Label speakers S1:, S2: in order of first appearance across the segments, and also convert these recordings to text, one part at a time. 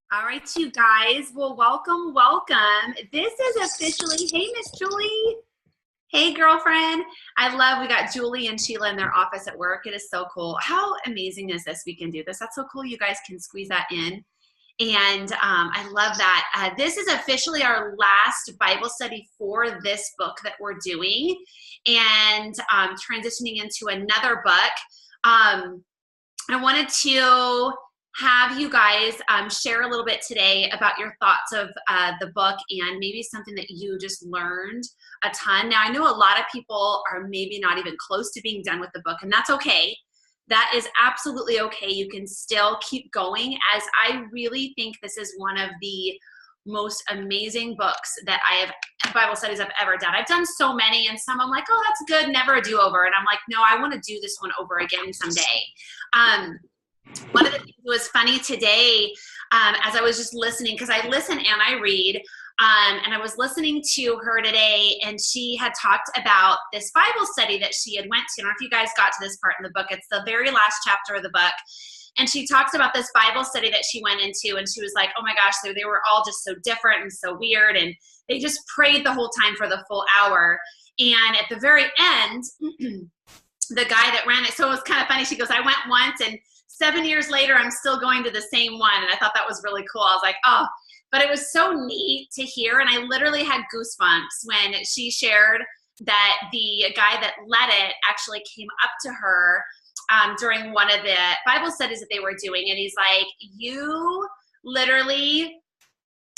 S1: All right, you guys. Well, welcome, welcome. This is officially, hey, Miss Julie. Hey, girlfriend. I love, we got Julie and Sheila in their office at work. It is so cool. How amazing is this? We can do this. That's so cool. You guys can squeeze that in. And I love that. This is officially our last Bible study for this book that we're doing and transitioning into another book. I wanted to have you guys share a little bit today about your thoughts of the book and maybe something that you just learned a ton. Now, I know a lot of people are maybe not even close to being done with the book, and that's okay. That is absolutely okay. You can still keep going, as I really think this is one of the most amazing books that Bible studies I've ever done. I've done so many, and some I'm like, oh, that's good, never a do-over. And I'm like, no, I want to do this one over again someday. One of the things that was funny today, as I was just listening, because I listen and I read, and I was listening to her today, and she had talked about this Bible study that she had went to. I don't know if you guys got to this part in the book. It's the very last chapter of the book. And she talks about this Bible study that she went into, and she was like, oh my gosh, they were all just so different and so weird, and they just prayed the whole time for the full hour. And at the very end, the guy that ran it, so it was kind of funny, she goes, I went once, and 7 years later, I'm still going to the same one. And I thought that was really cool. I was like, oh, but it was so neat to hear. And I literally had goosebumps when she shared that the guy that led it actually came up to her during one of the Bible studies that they were doing. And he's like, you literally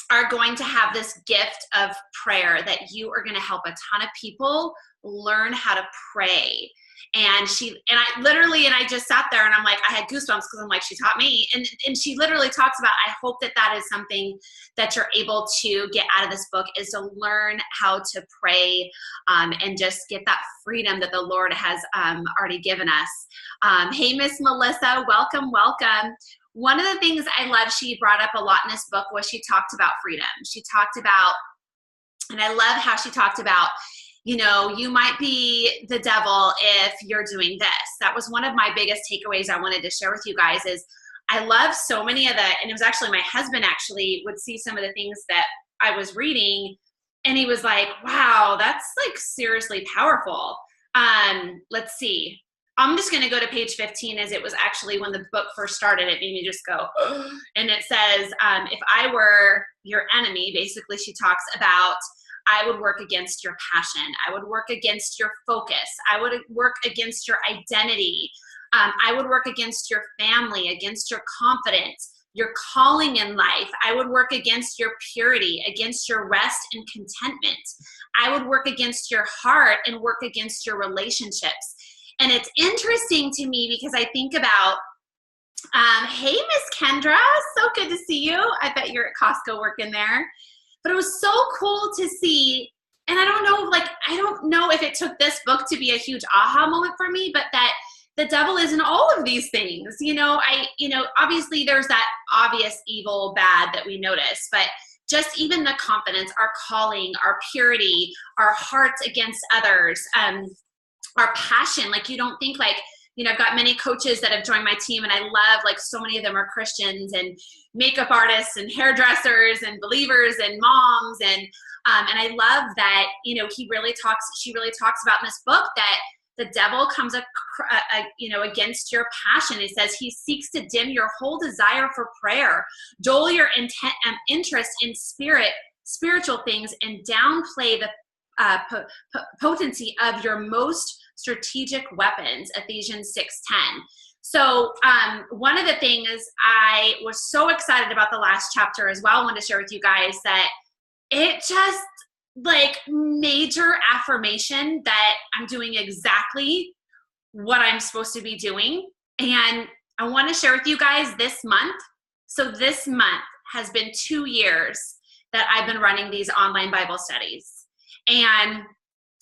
S1: are going to have this gift of prayer that you are going to help a ton of people learn how to pray. And I just sat there and I'm like, I had goosebumps because I'm like, she taught me. And she literally talks about, I hope that that is something that you're able to get out of this book, is to learn how to pray and just get that freedom that the Lord has already given us. Hey, Miss Melissa, welcome, welcome. One of the things I love she brought up a lot in this book was she talked about freedom. She talked about, and I love how she talked about, you know, you might be the devil if you're doing this. That was one of my biggest takeaways I wanted to share with you guys. Is I love so many of the, and it was actually my husband actually would see some of the things that I was reading, and he was like, wow, that's like seriously powerful. Let's see. I'm just going to go to page 15, as it was actually when the book first started. It made me just go, and it says, if I were your enemy, basically she talks about, I would work against your passion. I would work against your focus. I would work against your identity. I would work against your family, against your confidence, your calling in life. I would work against your purity, against your rest and contentment. I would work against your heart and work against your relationships. And it's interesting to me because I think about, hey, Miss Kendra, so good to see you. I bet you're at Costco working there. But it was so cool to see, and I don't know if it took this book to be a huge aha moment for me, but that the devil is in all of these things. Obviously there's that obvious evil, bad that we notice, but just even the confidence, our calling, our purity, our hearts against others, our passion. Like, you don't think like, I've got many coaches that have joined my team, and I love, like, so many of them are Christians and makeup artists and hairdressers and believers and moms. And I love that, she really talks about in this book that the devil comes against your passion. It says he seeks to dim your whole desire for prayer, dull your interest in spiritual things, and downplay the potency of your most strategic weapons, Ephesians 6:10. So one of the things I was so excited about the last chapter as well, I wanted to share with you guys that it just, like, major affirmation that I'm doing exactly what I'm supposed to be doing. And I want to share with you guys this month. So this month has been 2 years that I've been running these online Bible studies. And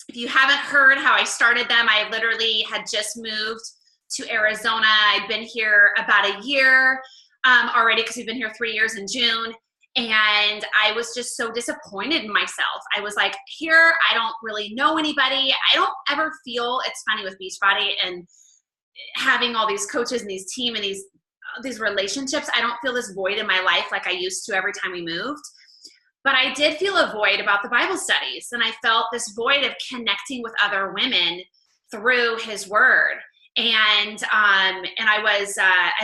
S1: if you haven't heard how I started them, I literally had just moved to Arizona. I'd been here about a year already, because we've been here 3 years in June. And I was just so disappointed in myself. I was like, here, I don't really know anybody. I don't ever feel, it's funny with Beachbody and having all these coaches and these team and these these relationships. I don't feel this void in my life like I used to every time we moved. But I did feel a void about the Bible studies. And I felt this void of connecting with other women through his word. And I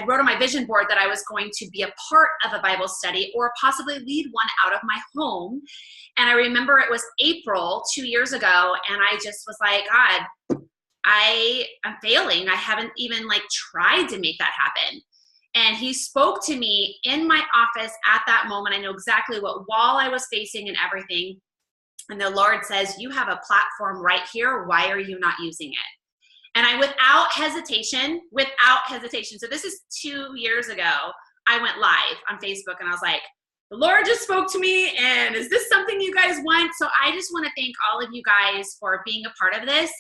S1: wrote on my vision board that I was going to be a part of a Bible study or possibly lead one out of my home. And I remember it was April 2 years ago. And I just was like, God, I'm failing. I haven't even like tried to make that happen. And he spoke to me in my office at that moment. I know exactly what wall I was facing and everything. And the Lord says, you have a platform right here. Why are you not using it? And I, without hesitation, so this is 2 years ago, I went live on Facebook and I was like, the Lord just spoke to me, and is this something you guys want? So I just want to thank all of you guys for being a part of this.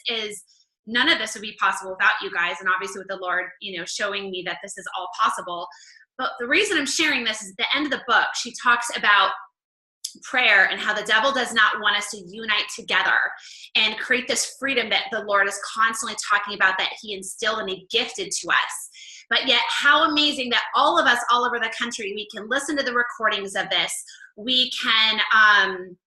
S1: None of this would be possible without you guys, and obviously with the Lord, showing me that this is all possible. But the reason I'm sharing this is at the end of the book, she talks about prayer and how the devil does not want us to unite together and create this freedom that the Lord is constantly talking about, that he instilled and he gifted to us. But yet how amazing that all of us all over the country, we can listen to the recordings of this. We can,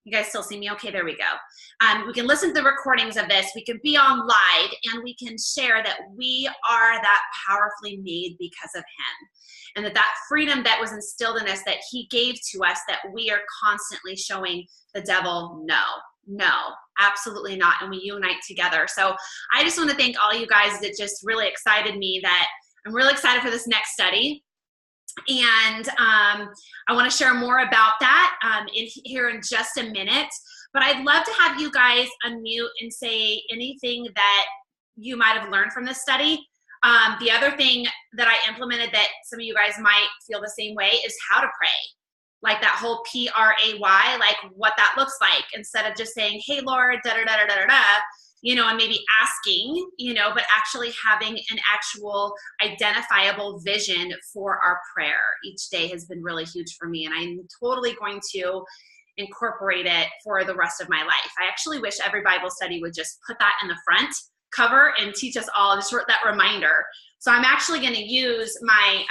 S1: you guys still see me? Okay, there we go. We can listen to the recordings of this. We can be on live, and we can share that we are that powerfully made because of him. And that freedom that was instilled in us, that he gave to us, that we are constantly showing the devil, no, absolutely not. And we unite together. So I just want to thank all you guys. That just really excited me, that I'm really excited for this next study. And I want to share more about that here in just a minute. But I'd love to have you guys unmute and say anything that you might have learned from this study. The other thing that I implemented that some of you guys might feel the same way is how to pray. Like that whole PRAY, like what that looks like, instead of just saying, hey, Lord, da-da-da-da-da-da, and maybe asking, but actually having an actual identifiable vision for our prayer each day has been really huge for me. And I'm totally going to incorporate it for the rest of my life. I actually wish every Bible study would just put that in the front cover and teach us all just that reminder. So I'm actually going to use my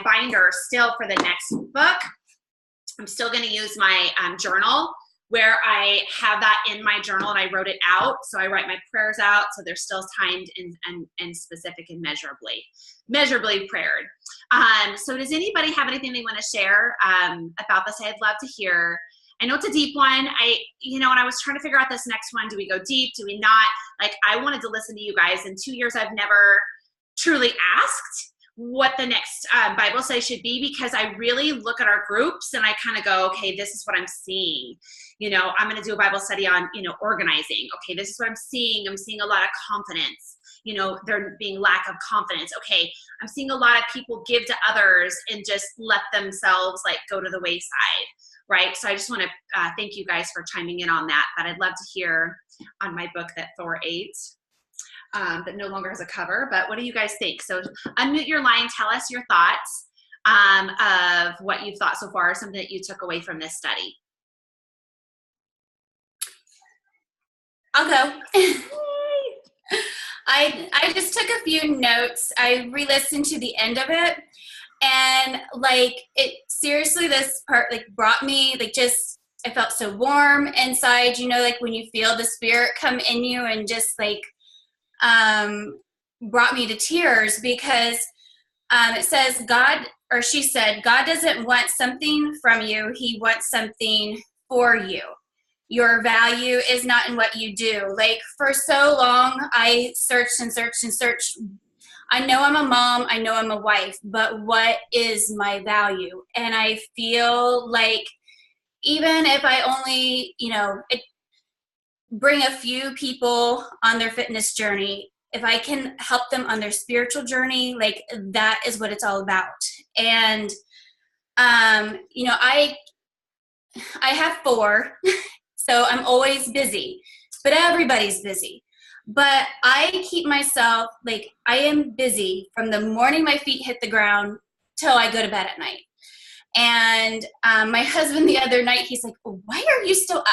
S1: binder still for the next book. I'm still going to use my journal, where I have that in my journal and I wrote it out. So I write my prayers out, so they're still timed and specific and measurably prayed. So does anybody have anything they want to share about this? I'd love to hear. I know it's a deep one. when I was trying to figure out this next one, do we go deep? Do we not? Like, I wanted to listen to you guys. In 2 years, I've never truly asked what the next Bible study should be, because I really look at our groups and I kind of go, okay, this is what I'm seeing. I'm going to do a Bible study on, organizing. Okay, this is what I'm seeing. I'm seeing a lot of confidence. There being lack of confidence. Okay, I'm seeing a lot of people give to others and just let themselves like go to the wayside, right? So I just want to thank you guys for chiming in on that. But I'd love to hear on my book that Thor ate. That no longer has a cover, but what do you guys think? So unmute your line, tell us your thoughts of what you've thought so far, something that you took away from this study.
S2: I'll go. I just took a few notes. I re-listened to the end of it, and like it seriously, this part like brought me like just, I felt so warm inside, like when you feel the Spirit come in you, and just like brought me to tears, because it says she said, God doesn't want something from you. He wants something for you. Your value is not in what you do. Like for so long, I searched and searched and searched. I know I'm a mom. I know I'm a wife, but what is my value? And I feel like even if I only, bring a few people on their fitness journey, if I can help them on their spiritual journey, like that is what it's all about. And, I have 4, so I'm always busy, but everybody's busy. But I keep myself, like I am busy from the morning my feet hit the ground till I go to bed at night. And my husband the other night, he's like, why are you still up?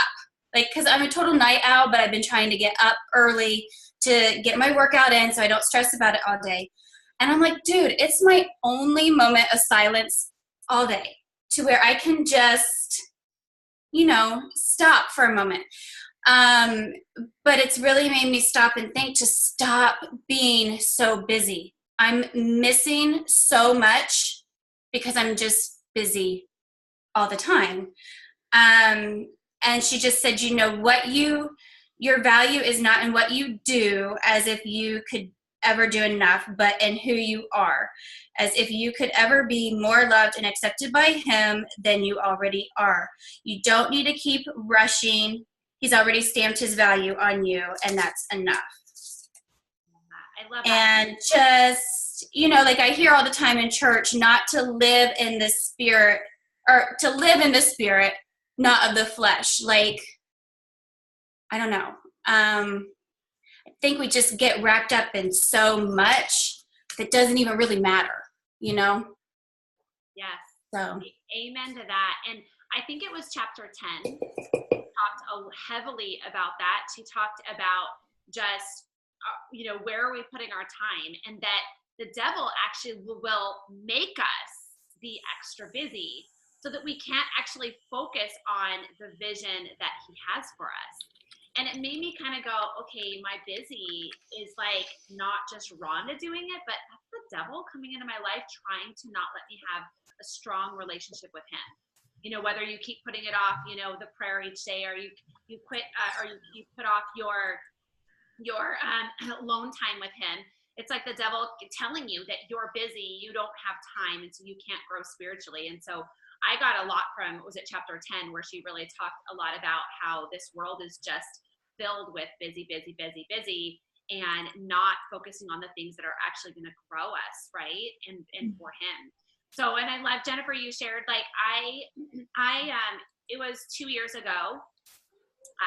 S2: Like, because I'm a total night owl, but I've been trying to get up early to get my workout in so I don't stress about it all day. And I'm like, dude, it's my only moment of silence all day to where I can just, stop for a moment. But it's really made me stop and think to stop being so busy. I'm missing so much because I'm just busy all the time. And she just said, your value is not in what you do, as if you could ever do enough, but in who you are, as if you could ever be more loved and accepted by him than you already are. You don't need to keep rushing. He's already stamped his value on you, and that's enough.
S1: I love that.
S2: And just, like I hear all the time in church, not to live in the spirit, or to live in the spirit, not of the flesh. Like, I don't know. I think we just get wrapped up in so much that doesn't even really matter,
S1: Yes.
S2: So.
S1: Amen to that. And I think it was chapter 10 talked heavily about that. She talked about just, where are we putting our time, and that the devil actually will make us be extra busy so that we can't actually focus on the vision that he has for us. And it made me kind of go, okay, my busy is like not just Rhonda doing it, but that's the devil coming into my life trying to not let me have a strong relationship with him. Whether you keep putting it off, the prayer each day, or you quit, or you put off your alone time with him. It's like the devil telling you that you're busy, you don't have time, and so you can't grow spiritually. And so I got a lot from, was it chapter 10, where she really talked a lot about how this world is just filled with busy, and not focusing on the things that are actually going to grow us, right? And for him. So, and I love, Jennifer, you shared, like, it was 2 years ago,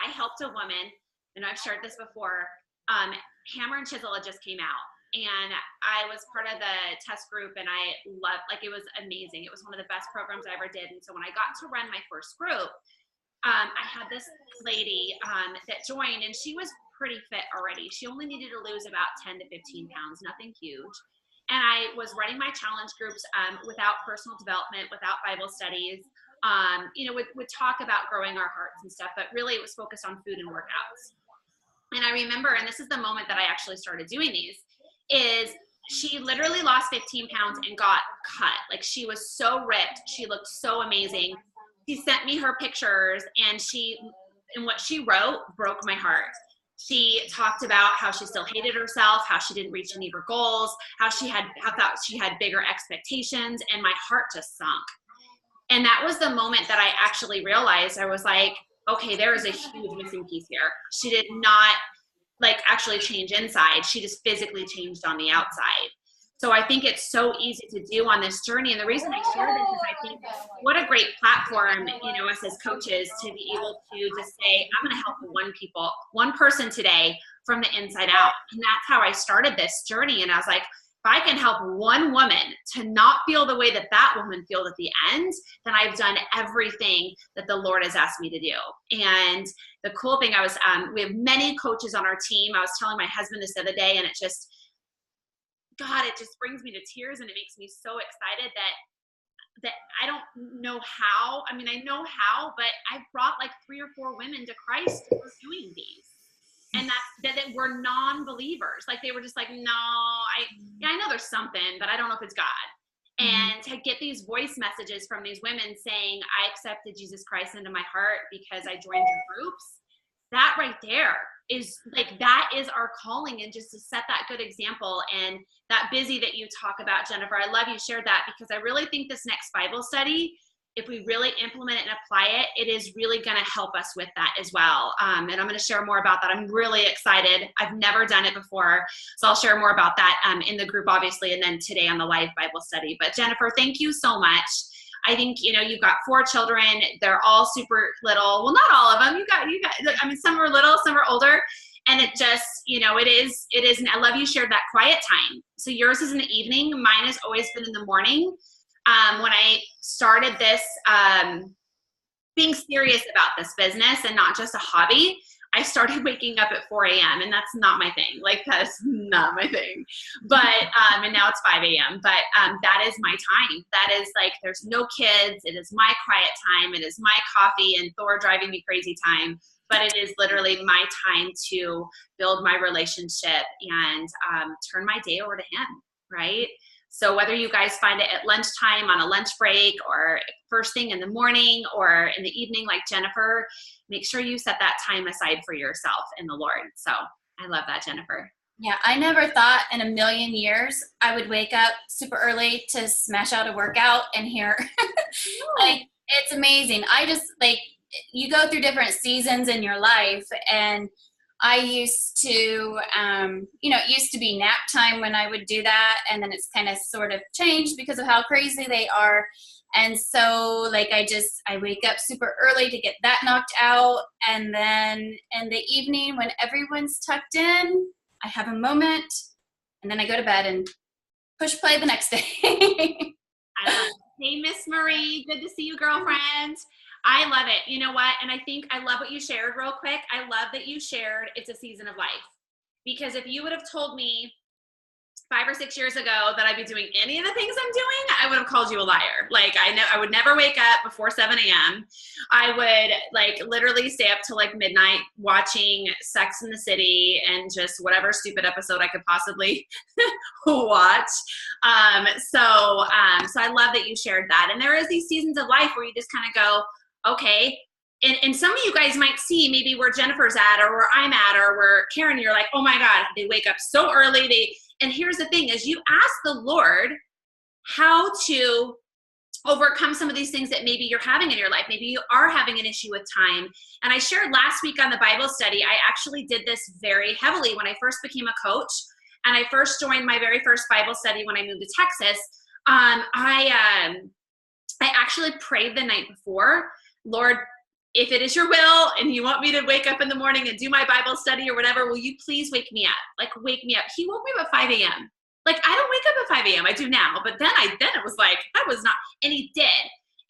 S1: I helped a woman, and I've shared this before, Hammer and Chisel had just came out, and I was part of the test group, and I loved, like, it was amazing. It was one of the best programs I ever did. And so when I got to run my first group, I had this lady that joined, and she was pretty fit already. She only needed to lose about 10 to 15 pounds, nothing huge. And I was running my challenge groups without personal development, without Bible studies. Would talk about growing our hearts and stuff, but really it was focused on food and workouts. And I remember, and this is the moment that I actually started doing these, is she literally lost 15 pounds and got cut. Like, she was so ripped. She looked so amazing. She sent me her pictures, and what she wrote broke my heart. She talked about how she still hated herself, how she didn't reach any of her goals, how thought she had bigger expectations, and my heart just sunk. And that was the moment that I actually realized, I was like, okay, there is a huge missing piece here. She did not actually change inside. She just physically changed on the outside. So I think it's so easy to do on this journey. And the reason I share this is I think what a great platform, us as coaches, to be able to just say, I'm going to help one person today from the inside out. And that's how I started this journey. And I was like, if I can help one woman to not feel the way that woman feels at the end, then I've done everything that the Lord has asked me to do. And the cool thing, we have many coaches on our team. I was telling my husband this the other day, and it just brings me to tears, and it makes me so excited that I don't know how. I mean, I know how, but I've brought like 3 or 4 women to Christ who are doing these. And that were non-believers. Like, they were just like, no, I know there's something, but I don't know if it's God. And to get these voice messages from these women saying, I accepted Jesus Christ into my heart because I joined your groups, that right there is that is our calling, and just to set that good example. And that busy that you talk about, Jennifer, I love you shared that, because I really think this next Bible study, if we really implement it and apply it, it is really going to help us with that as well. And I'm going to share more about that. I'm really excited. I've never done it before, so I'll share more about that in the group, obviously, and then today on the live Bible study. But Jennifer, thank you so much. I think, you've got 4 children. They're all super little. Well, not all of them. You got, I mean, some are little, some are older. And it just, it is, and I love you shared that quiet time. So yours is in the evening. Mine has always been in the morning. When I started this, being serious about this business and not just a hobby, I started waking up at 4 a.m. and that's not my thing. Like that's not my thing. But, and now it's 5 a.m. But that is my time. That is like, there's no kids. It is my quiet time. It is my coffee and Thor driving me crazy time. But it is literally my time to build my relationship and turn my day over to him, right? So whether you guys find it at lunchtime, on a lunch break, or first thing in the morning or in the evening like Jennifer, make sure you set that time aside for yourself and the Lord. So I love that, Jennifer.
S2: Yeah, I never thought in a million years I would wake up super early to smash out a workout and hear, like, it's amazing. I just, like, you go through different seasons in your life, and I used to, it used to be nap time when I would do that, and then it's kind of sort of changed because of how crazy they are. And so, like, I wake up super early to get that knocked out, and then in the evening when everyone's tucked in, I have a moment, and then I go to bed and push play the next day.
S1: I love it. Hey, Miss Marie, good to see you, girlfriend. I love it. You know what? And I think I love what you shared real quick. I love that you shared it's a season of life. Because if you would have told me 5 or 6 years ago that I'd be doing any of the things I'm doing, I would have called you a liar. Like, I would never wake up before 7 a.m. I would like literally stay up till like midnight watching Sex and the City and just whatever stupid episode I could possibly watch. So I love that you shared that. And there is these seasons of life where you just kind of go, okay. And some of you guys might see maybe where Jennifer's at or where I'm at or where Karen, you're like, oh my God, they wake up so early. And here's the thing is you ask the Lord how to overcome some of these things that maybe you're having in your life. Maybe you are having an issue with time. And I shared last week on the Bible study, I actually did this very heavily when I first became a coach and I first joined my very first Bible study when I moved to Texas. I actually prayed the night before, Lord, if it is your will and you want me to wake up in the morning and do my Bible study or whatever, will you please wake me up? Like, wake me up. He woke me up at 5 a.m. Like, I don't wake up at 5 a.m. I do now. But then it was like, I was not, and he did.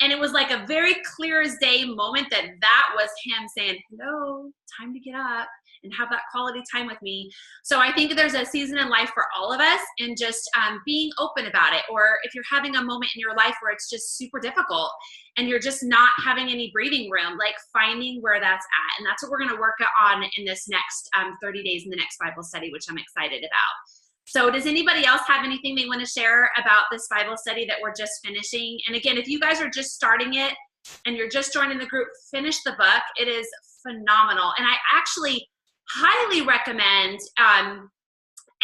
S1: And it was like a very clear as day moment that was him saying, hello, time to get up and have that quality time with me. So I think there's a season in life for all of us and just being open about it. Or if you're having a moment in your life where it's just super difficult and you're just not having any breathing room, like finding where that's at. And that's what we're going to work on in this next 30 days in the next Bible study, which I'm excited about. So does anybody else have anything they want to share about this Bible study that we're just finishing? And again, if you guys are just starting it and you're just joining the group, finish the book. It is phenomenal. And I actually highly recommend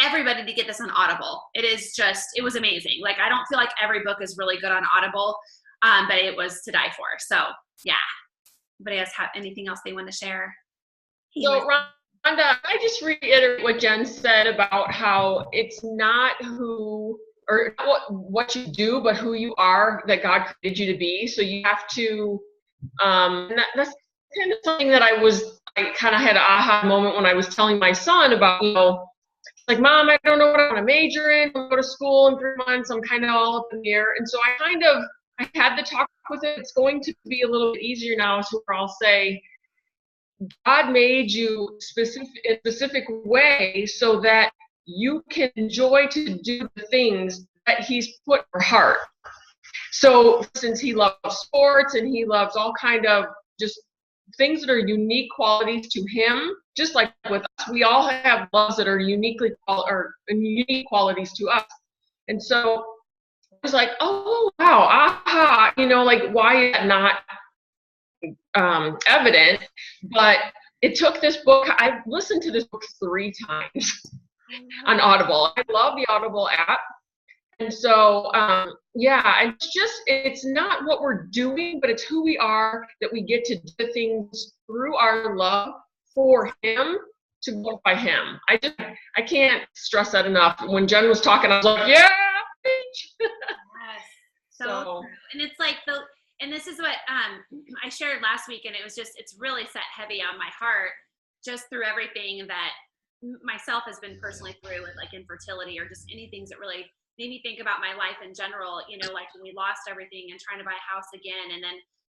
S1: everybody to get this on Audible. It was amazing. Like, I don't feel like every book is really good on Audible, but it was to die for. So yeah. Anybody else have anything else they want to share?
S3: So Rhonda, I just reiterate what Jen said about how it's not who or what you do, but who you are that God created you to be. So you have to, that's kind of something that I kind of had an aha moment when I was telling my son about, like, Mom, I don't know what I want to major in. I'm going to go to school in 3 months. I'm kind of all up in the air. And so I had the talk with him. It's going to be a little bit easier now, so I'll say, God made you in a specific way so that you can enjoy to do the things that he's put in your heart. So since he loves sports and he loves all kind of just things that are unique qualities to him, just like with us, we all have loves that are unique qualities to us. And so I was like, oh wow, aha, like, why is that not evident? But it took this book, I've listened to this book 3 times on Audible. I love the Audible app. And so, it's not what we're doing, but it's who we are, that we get to do things through our love for him to glorify him. I can't stress that enough. When Jen was talking, I was like, yeah, preach.
S1: Yes. So and it's like and this is what I shared last week, and it's really set heavy on my heart just through everything that myself has been personally through with like infertility or just any things that really made me think about my life in general, like when we lost everything and trying to buy a house again and then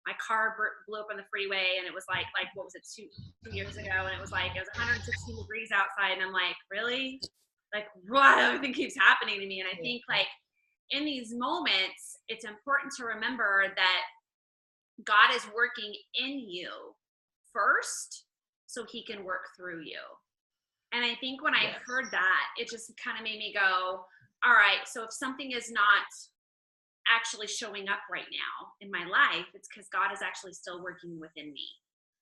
S1: my car blew up on the freeway, and it was like what was it, two years ago, and it was 116 degrees outside, and I'm like, really? Like, what? Everything keeps happening to me. And I think like in these moments, it's important to remember that God is working in you first so he can work through you. And I think when I heard that, it just kind of made me go, all right, so if something is not actually showing up right now in my life, it's because God is actually still working within me,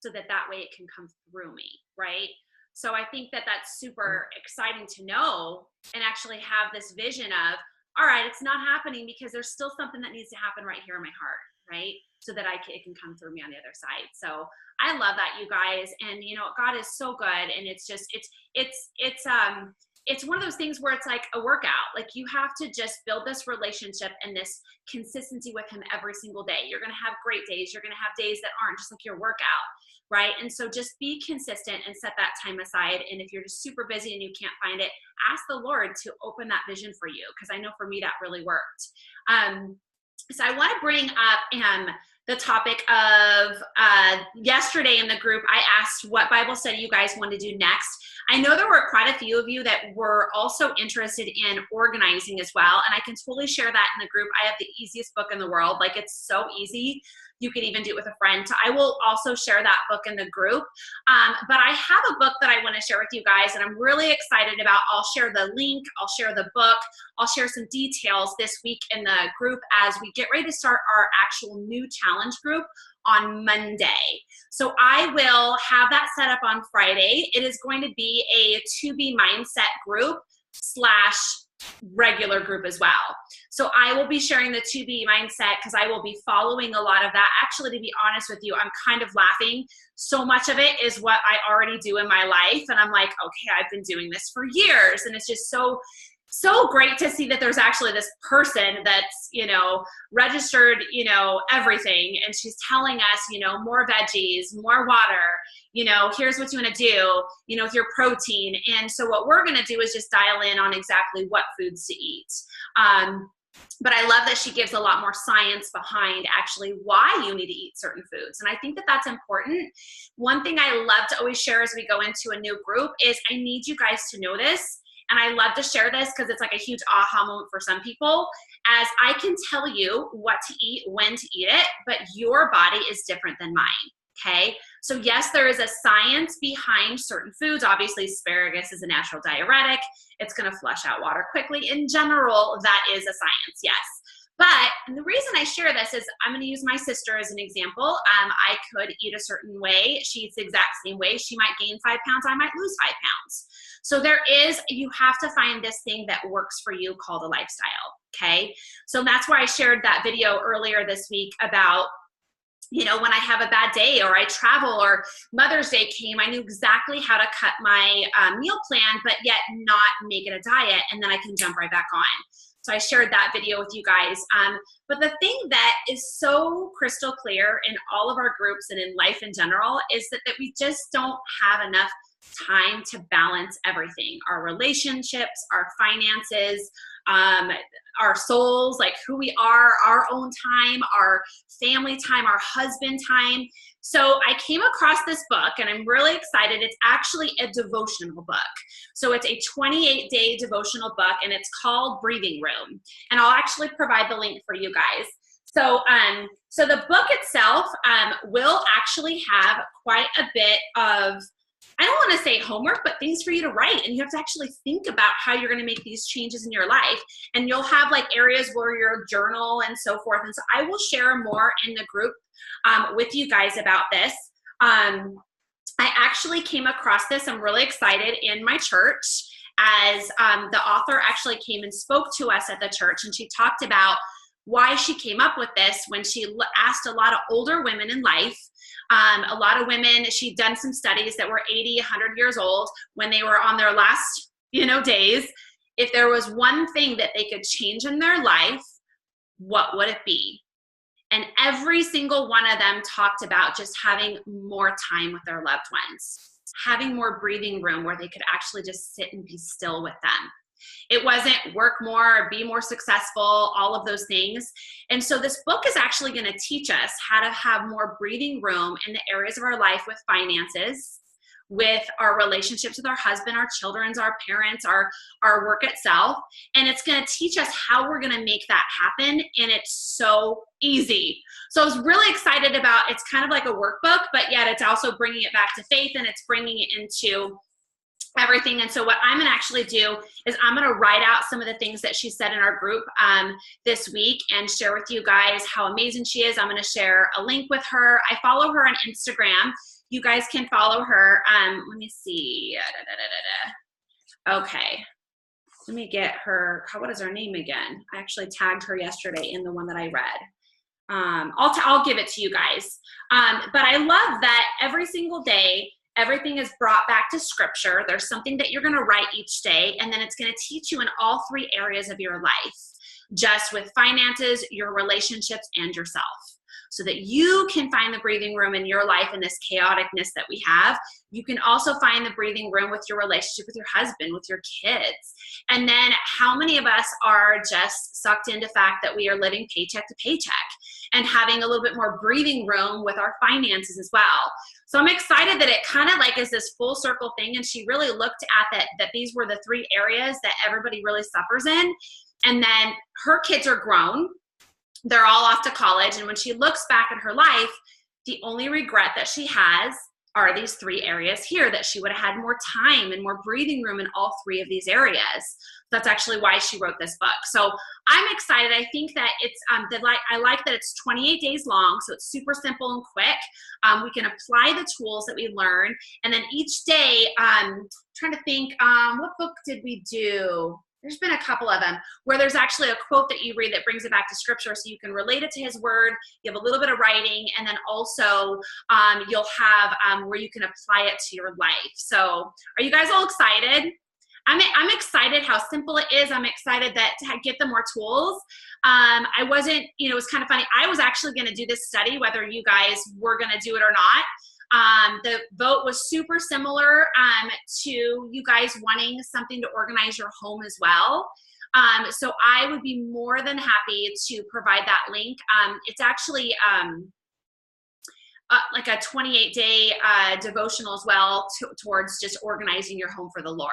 S1: so that way it can come through me, right? So I think that that's super exciting to know, and actually have this vision of, all right, it's not happening because there's still something that needs to happen right here in my heart, right? So that it can come through me on the other side. So I love that, you guys. And you know, God is so good. And it's just, it's one of those things where it's like a workout. Like, you have to just build this relationship and this consistency with him every single day. You're going to have great days. You're going to have days that aren't, just like your workout, right? And so just be consistent and set that time aside. And if you're just super busy and you can't find it, ask the Lord to open that vision for you. Because I know for me, that really worked. So I want to bring up the topic of yesterday in the group. I asked what Bible study you guys want to do next. I know there were quite a few of you that were also interested in organizing as well, and I can totally share that in the group. I have the easiest book in the world. Like, it's so easy. You could even do it with a friend. So I will also share that book in the group. But I have a book that I want to share with you guys, and I'm really excited about. I'll share the link. I'll share the book. I'll share some details this week in the group as we get ready to start our actual new challenge group on Monday. So I will have that set up on Friday. It is going to be a To Be Mindset group / regular group as well. So I will be sharing the To Be Mindset because I will be following a lot of that. Actually, to be honest with you, I'm kind of laughing. So much of it is what I already do in my life. And I'm like, okay, I've been doing this for years. And it's just so great to see that there's actually this person that's, you know, registered, you know, everything. And she's telling us, you know, more veggies, more water, you know, here's what you want to do, you know, with your protein. And so what we're going to do is just dial in on exactly what foods to eat. But I love that she gives a lot more science behind actually why you need to eat certain foods. And I think that that's important. One thing I love to always share as we go into a new group is I need you guys to know this. And I love to share this because it's like a huge aha moment for some people, as I can tell you what to eat, when to eat it, but your body is different than mine, okay? So yes, there is a science behind certain foods. Obviously, asparagus is a natural diuretic. It's gonna flush out water quickly. In general, that is a science, yes. But the reason I share this is I'm going to use my sister as an example. I could eat a certain way. She eats the exact same way. She might gain 5 pounds. I might lose 5 pounds. So you have to find this thing that works for you called a lifestyle, okay? So that's why I shared that video earlier this week about, you know, when I have a bad day or I travel or Mother's Day came, I knew exactly how to cut my meal plan, but yet not make it a diet, and then I can jump right back on. So I shared that video with you guys. But the thing that is so crystal clear in all of our groups and in life in general is that we just don't have enough time to balance everything. Our relationships, our finances, our souls, like who we are, our own time, our family time, our husband time. So I came across this book and I'm really excited. It's actually a devotional book. So it's a 28-day devotional book and it's called Breathing Room. And I'll actually provide the link for you guys. So, so the book itself will actually have quite a bit of, I don't want to say homework, but things for you to write. And you have to actually think about how you're going to make these changes in your life. And you'll have like areas where you'll journal and so forth. And so I will share more in the group with you guys about this. I actually came across this. I'm really excited in my church as the author actually came and spoke to us at the church. And she talked about why she came up with this when she asked a lot of older women in life. A lot of women, she'd done some studies that were 80, 100 years old when they were on their last, days. If there was one thing that they could change in their life, what would it be? And every single one of them talked about just having more time with their loved ones, having more breathing room where they could actually just sit and be still with them. It wasn't work more, be more successful, all of those things. And so this book is actually going to teach us how to have more breathing room in the areas of our life with finances, with our relationships with our husband, our children, our parents, our work itself. And it's going to teach us how we're going to make that happen. And it's so easy. So I was really excited about, it's kind of like a workbook, but yet it's also bringing it back to faith, and it's bringing it into everything. And so what I'm going to actually do is I'm going to write out some of the things that she said in our group this week and share with you guys how amazing she is. I'm going to share a link with her. I follow her on Instagram. You guys can follow her. Let me see. Okay. Let me get her. What is her name again? I actually tagged her yesterday in the one that I read. I'll give it to you guys. But I love that every single day, everything is brought back to scripture. There's something that you're going to write each day, and then it's going to teach you in all three areas of your life, just with finances, your relationships, and yourself, so that you can find the breathing room in your life in this chaoticness that we have. You can also find the breathing room with your relationship with your husband, with your kids. And then how many of us are just sucked into the fact that we are living paycheck to paycheck and having a little bit more breathing room with our finances as well? So I'm excited that it kind of like is this full circle thing. And she really looked at that these were the three areas that everybody really suffers in. And then her kids are grown. They're all off to college. And when she looks back at her life, the only regret that she has are these three areas here, that she would have had more time and more breathing room in all three of these areas. That's actually why she wrote this book. So I'm excited. I think that it's, I like that it's 28 days long. So it's super simple and quick. We can apply the tools that we learn. And then each day, trying to think, what book did we do? There's been a couple of them where there's actually a quote that you read that brings it back to scripture, so you can relate it to his word. You have a little bit of writing, and then also you'll have where you can apply it to your life. So are you guys all excited? I'm excited how simple it is. I'm excited that to get the more tools. I wasn't, it was kind of funny. I was actually going to do this study, whether you guys were going to do it or not. The vote was super similar to you guys wanting something to organize your home as well. So I would be more than happy to provide that link. It's actually like a 28-day devotional as well towards just organizing your home for the Lord.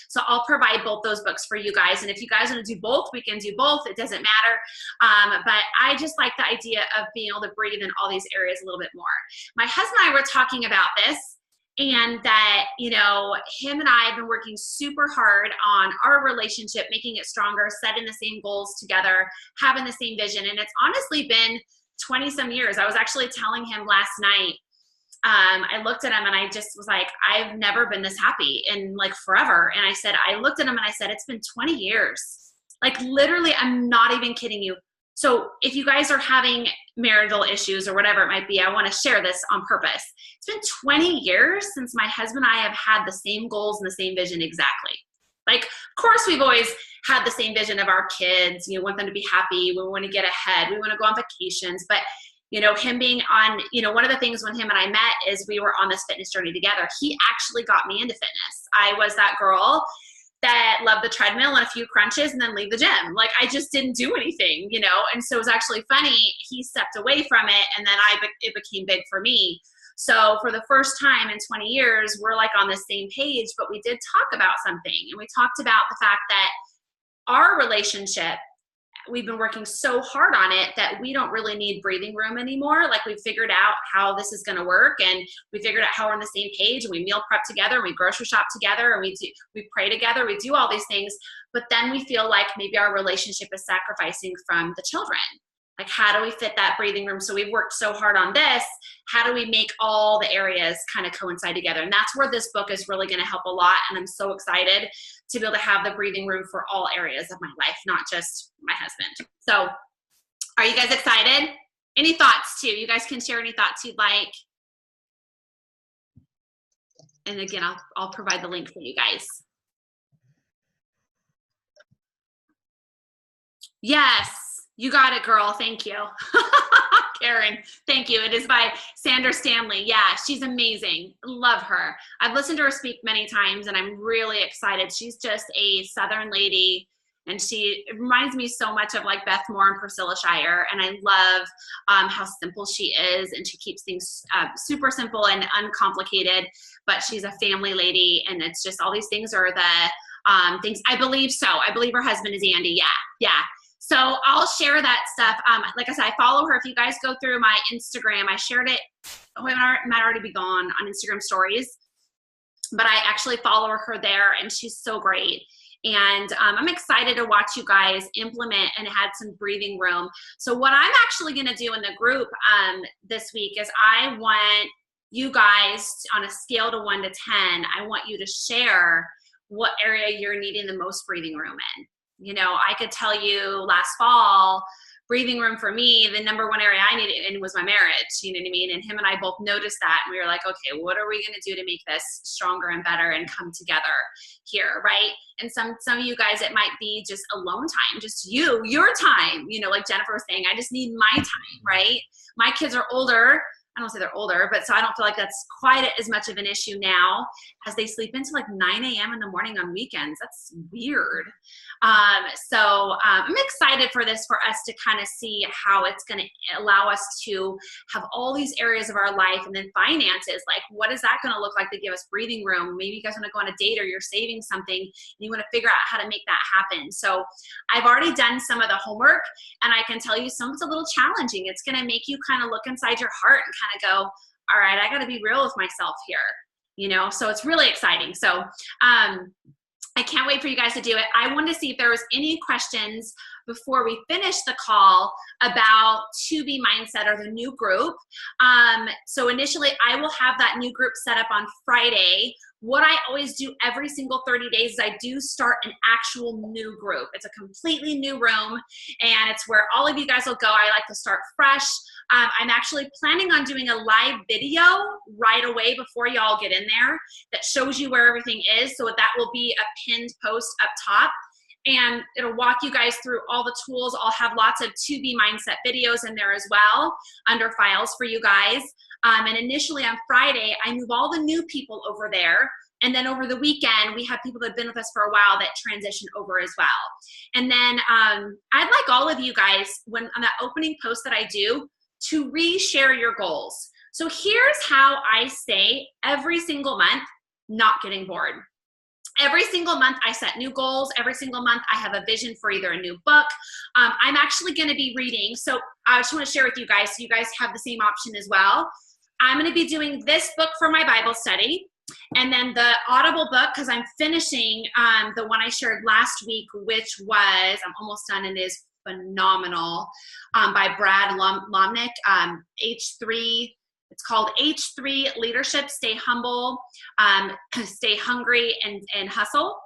S1: So I'll provide both those books for you guys. And if you guys want to do both, we can do both. It doesn't matter. But I just like the idea of being able to breathe in all these areas a little bit more. My husband and I were talking about this, and that, him and I have been working super hard on our relationship, making it stronger, setting the same goals together, having the same vision. And it's honestly been 20 some years. I was actually telling him last night, I looked at him and I just was like, I've never been this happy in like forever. And I looked at him and I said, it's been 20 years. Like literally, I'm not even kidding you. So if you guys are having marital issues or whatever it might be, I want to share this on purpose. It's been 20 years since my husband and I have had the same goals and the same vision exactly. Like, of course, we've always had the same vision of our kids. We want them to be happy. We want to get ahead. We want to go on vacations. But, him being on, one of the things when him and I met is we were on this fitness journey together. He actually got me into fitness. I was that girl that loved the treadmill and a few crunches and then leave the gym. Like, I just didn't do anything, And so it was actually funny. He stepped away from it, and then it became big for me. So for the first time in 20 years, we're like on the same page, but we did talk about something. And we talked about the fact that our relationship, we've been working so hard on it that we don't really need breathing room anymore. Like, we figured out how this is going to work, and we figured out how we're on the same page, and we meal prep together, and we grocery shop together, and we pray together, we do all these things. But then we feel like maybe our relationship is sacrificing from the children. Like, how do we fit that breathing room? So we've worked so hard on this. How do we make all the areas kind of coincide together? And that's where this book is really going to help a lot. And I'm so excited to be able to have the breathing room for all areas of my life, not just my husband. So are you guys excited? Any thoughts too? You guys can share any thoughts you'd like. And again, I'll provide the link for you guys. Yes. You got it, girl. Thank you. Karen. Thank you. It is by Sandra Stanley. Yeah, she's amazing. Love her. I've listened to her speak many times, and I'm really excited. She's just a Southern lady, and she reminds me so much of like Beth Moore and Priscilla Shirer, and I love how simple she is, and she keeps things super simple and uncomplicated, but she's a family lady, and it's just all these things are the things. I believe so. I believe her husband is Andy. Yeah. So I'll share that stuff. Like I said, I follow her. If you guys go through my Instagram, I shared it. Oh, it might already be gone on Instagram stories, but I actually follow her there, and she's so great. And I'm excited to watch you guys implement and add some breathing room. So what I'm actually going to do in the group this week is I want you guys on a scale to 1 to 10, I want you to share what area you're needing the most breathing room in. You know, I could tell you last fall, breathing room for me, the number one area I needed in was my marriage, you know what I mean? And him and I both noticed that, and we were like, okay, what are we going to do to make this stronger and better and come together here, right? And some of you guys, it might be just alone time, just your time, you know, like Jennifer was saying, I just need my time, right? My kids are older. I don't say they're older, but so I don't feel like that's quite as much of an issue now as they sleep into like 9 a.m. in the morning on weekends. That's weird. So I'm excited for this, for us to kind of see how it's going to allow us to have all these areas of our life, and then finances. Like, what is that going to look like to give us breathing room? Maybe you guys want to go on a date, or you're saving something and you want to figure out how to make that happen. So I've already done some of the homework, and I can tell you some of it's a little challenging. It's going to make you kind of look inside your heart and kind of go, all right, I got to be real with myself here, you know? So it's really exciting. So, I can't wait for you guys to do it. I wanted to see if there was any questions before we finish the call about To Be Mindset, or the new group. So initially, I will have that new group set up on Friday. What I always do every single 30 days is I do start an actual new group. It's a completely new room, and it's where all of you guys will go. I like to start fresh. I'm actually planning on doing a live video right away before y'all get in there that shows you where everything is. So that will be a pinned post up top, and it'll walk you guys through all the tools. I'll have lots of To Be Mindset videos in there as well under files for you guys. And initially on Friday, I move all the new people over there. And then over the weekend, we have people that have been with us for a while that transition over as well. And then I'd like all of you guys, when on that opening post that I do, to re-share your goals. So here's how I stay every single month not getting bored. Every single month I set new goals. Every single month I have a vision for either a new book. I'm actually going to be reading. So I just want to share with you guys, so you guys have the same option as well. I'm going to be doing this book for my Bible study, and then the Audible book, because I'm finishing the one I shared last week, which was, I'm almost done, and is phenomenal, by Brad Lomnick, H3. It's called H3 Leadership, Stay Humble, Stay Hungry, and Hustle.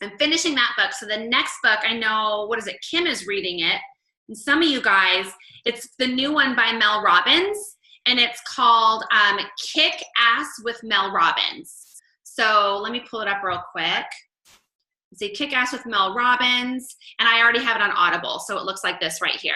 S1: I'm finishing that book. So the next book, I know, what is it? Kim is reading it. And some of you guys, it's the new one by Mel Robbins, and it's called Kick Ass with Mel Robbins. So let me pull it up real quick. See, Kick Ass with Mel Robbins, and I already have it on Audible, so it looks like this right here.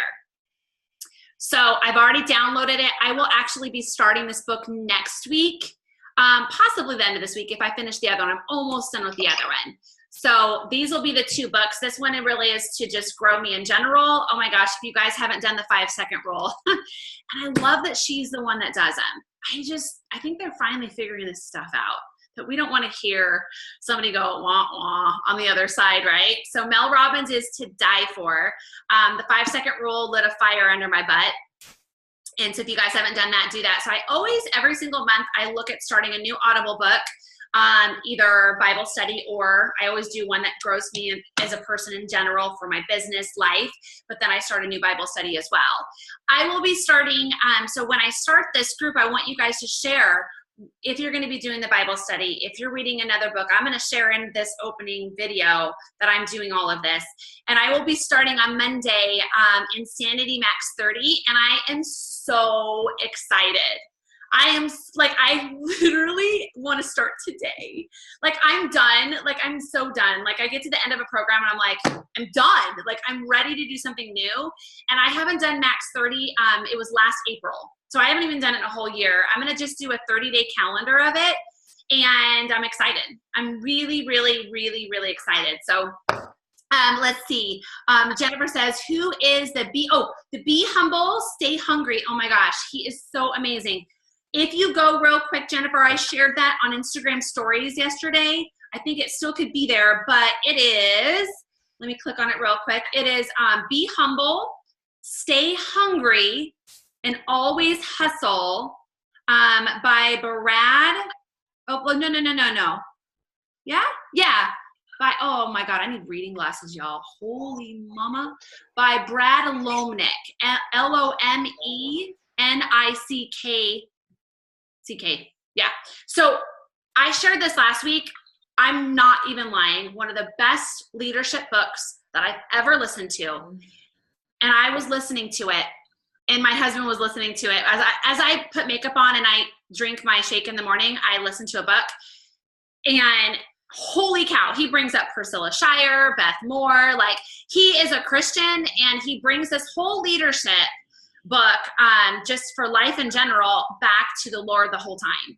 S1: So I've already downloaded it. I will actually be starting this book next week, possibly the end of this week if I finish the other one. I'm almost done with the other one. So these will be the two books. This one, it really is to just grow me in general. Oh my gosh, if you guys haven't done the 5-second rule. And I love that she's the one that does them. I think they're finally figuring this stuff out, that we don't want to hear somebody go wah wah on the other side, right? So Mel Robbins is to die for. The 5-second rule lit a fire under my butt. And so if you guys haven't done that, do that. So I always, every single month, I look at starting a new Audible book, either Bible study, or I always do one that grows me as a person in general for my business life, but then I start a new Bible study as well. I will be starting, so when I start this group, I want you guys to share, if you're going to be doing the Bible study, if you're reading another book, I'm going to share in this opening video that I'm doing all of this. And I will be starting on Monday, Insanity Max 30, and I am so excited. I am like, I literally want to start today. Like, I'm done. Like, I'm so done. Like, I get to the end of a program and I'm like, I'm done. Like, I'm ready to do something new. And I haven't done Max 30. It was last April. So I haven't even done it in a whole year. I'm going to just do a 30-day calendar of it. And I'm excited. I'm really, really, really, really excited. So let's see. Jennifer says, who is the Be Humble, Stay Hungry. Oh my gosh, he is so amazing. If you go real quick, Jennifer, I shared that on Instagram stories yesterday. I think it still could be there, but it is, let me click on it real quick. It is Be Humble, Stay Hungry, and Always Hustle by Brad. Oh, well, no. Yeah. Oh my God, I need reading glasses, y'all. Holy mama. By Brad Lomnick, Lomnick. Yeah. So I shared this last week. I'm not even lying. One of the best leadership books that I've ever listened to. And I was listening to it, and my husband was listening to it. As I put makeup on and I drink my shake in the morning, I listen to a book. And holy cow, he brings up Priscilla Shirer, Beth Moore. Like, he is a Christian, and he brings this whole leadership book, just for life in general, back to the Lord the whole time.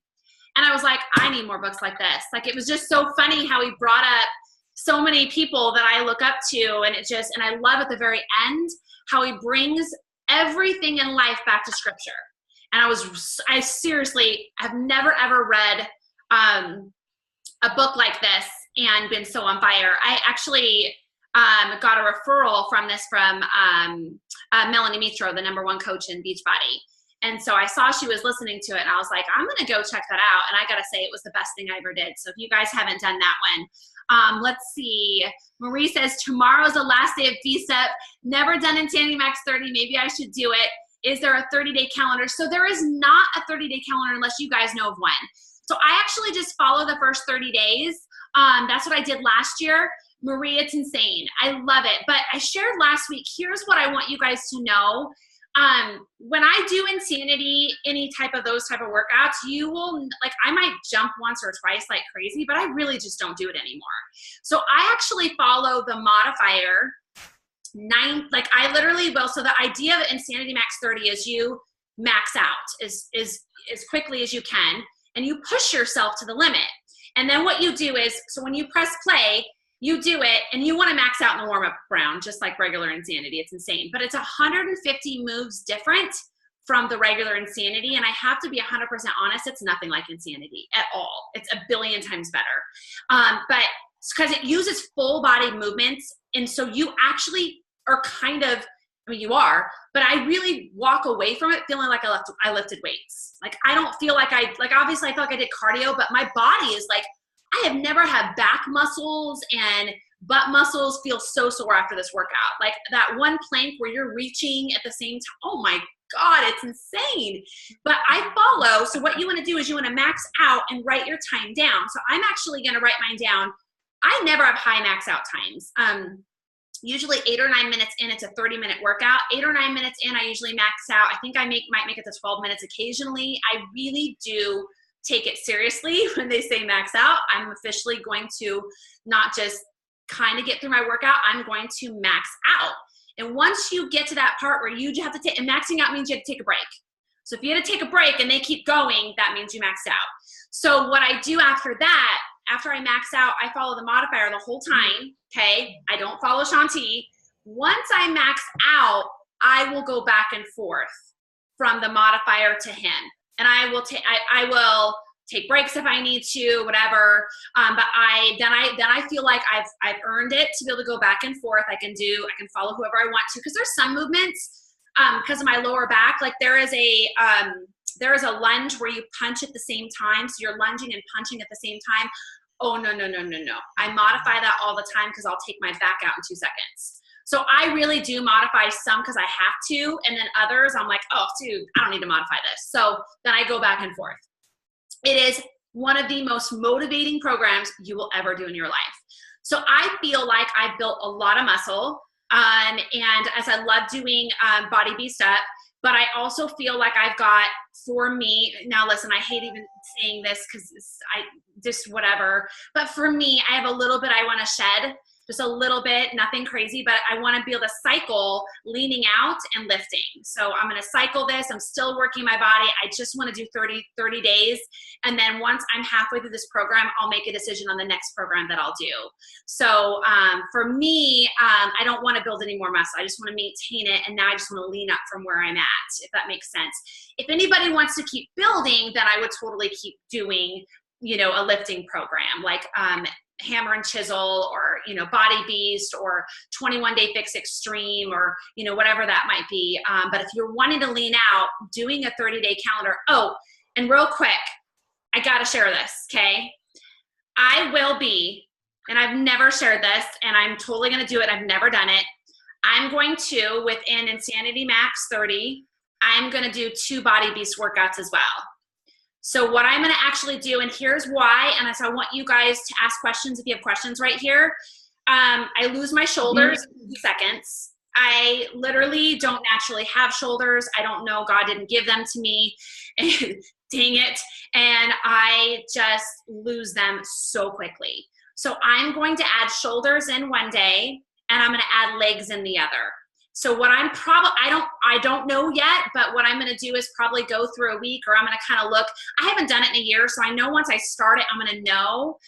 S1: And I was like, I need more books like this. Like, it was just so funny how he brought up so many people that I look up to, and and I love at the very end how he brings everything in life back to Scripture. And I seriously have never ever read a book like this and been so on fire. I actually got a referral from Melanie Mitro, the #1 coach in Beachbody. And so I saw she was listening to it, and I was like, I'm going to go check that out. And I got to say, it was the best thing I ever did. So if you guys haven't done that one, let's see. Marie says, tomorrow's the last day of VSEP. Never done Insanity Max 30. Maybe I should do it. Is there a 30-day calendar? So there is not a 30-day calendar unless you guys know of one. So I actually just follow the first 30 days. That's what I did last year. Marie, it's insane. I love it. But I shared last week, here's what I want you guys to know. When I do Insanity, any type of those type of workouts, you will, like, I might jump once or twice like crazy, but I really just don't do it anymore. So I actually follow the modifier 9, like I literally will. So the idea of Insanity Max 30 is you max out as quickly as you can, and you push yourself to the limit. And then what you do is, so when you press play, you do it, and you want to max out in the warm-up round, just like regular Insanity. It's insane. But it's 150 moves different from the regular Insanity, and I have to be 100% honest, it's nothing like Insanity at all. It's a billion times better. But it's because it uses full body movements, and so you actually are kind of, I mean, you are, but I really walk away from it feeling like I lifted weights. Like, I don't feel like obviously I feel like I did cardio, but my body is like, I have never had back muscles and butt muscles feel so sore after this workout. Like that one plank where you're reaching at the same time. Oh my God, it's insane. But I follow. So what you want to do is you want to max out and write your time down. So I'm actually going to write mine down. I never have high max out times. Usually 8 or 9 minutes in, it's a 30-minute workout. 8 or 9 minutes in, I usually max out. I think I might make it to 12 minutes occasionally. I really do take it seriously when they say max out. I'm officially going to not just kind of get through my workout, I'm going to max out. And once you get to that part where you have to take, and maxing out means you have to take a break. So if you had to take a break and they keep going, that means you maxed out. So what I do after that, after I max out, I follow the modifier the whole time, okay? I don't follow Shanti. Once I max out, I will go back and forth from the modifier to him. And I will take breaks if I need to, whatever. But then I feel like I've earned it to be able to go back and forth. I can follow whoever I want to, because there's some movements because of my lower back. Like there is a lunge where you punch at the same time, so you're lunging and punching at the same time. Oh no! I modify that all the time because I'll take my back out in 2 seconds. So I really do modify some because I have to, and then others I'm like, oh dude, I don't need to modify this. So then I go back and forth. It is one of the most motivating programs you will ever do in your life. So I feel like I've built a lot of muscle, and as I love doing Body Beast Up, but I also feel like I've got, for me, now listen, I hate even saying this because I just whatever, but for me, I have a little bit I want to shed, just a little bit, nothing crazy, but I want to be able to cycle leaning out and lifting. So I'm going to cycle this. I'm still working my body. I just want to do 30 days. And then once I'm halfway through this program, I'll make a decision on the next program that I'll do. So for me, I don't want to build any more muscle. I just want to maintain it. And now I just want to lean up from where I'm at, if that makes sense. If anybody wants to keep building, then I would totally keep doing, you know, a lifting program like Hammer and Chisel, or, you know, Body Beast, or 21 Day Fix Extreme, or, you know, whatever that might be. But if you're wanting to lean out, doing a 30-day calendar. Oh, and real quick, I got to share this. Okay. I will be, and I've never shared this, and I'm totally going to do it. I've never done it. I'm going to, within Insanity Max 30, I'm going to do 2 Body Beast workouts as well. So what I'm going to actually do, and here's why, and so I want you guys to ask questions if you have questions right here. I lose my shoulders in 2 seconds. I literally don't naturally have shoulders. I don't know. God didn't give them to me. Dang it. And I just lose them so quickly. So I'm going to add shoulders in one day, and I'm going to add legs in the other. So what I'm I don't know yet, but what I'm going to do is probably go through a week, or I'm going to kind of look. I haven't done it in a year, so I know once I start it, I'm going to know.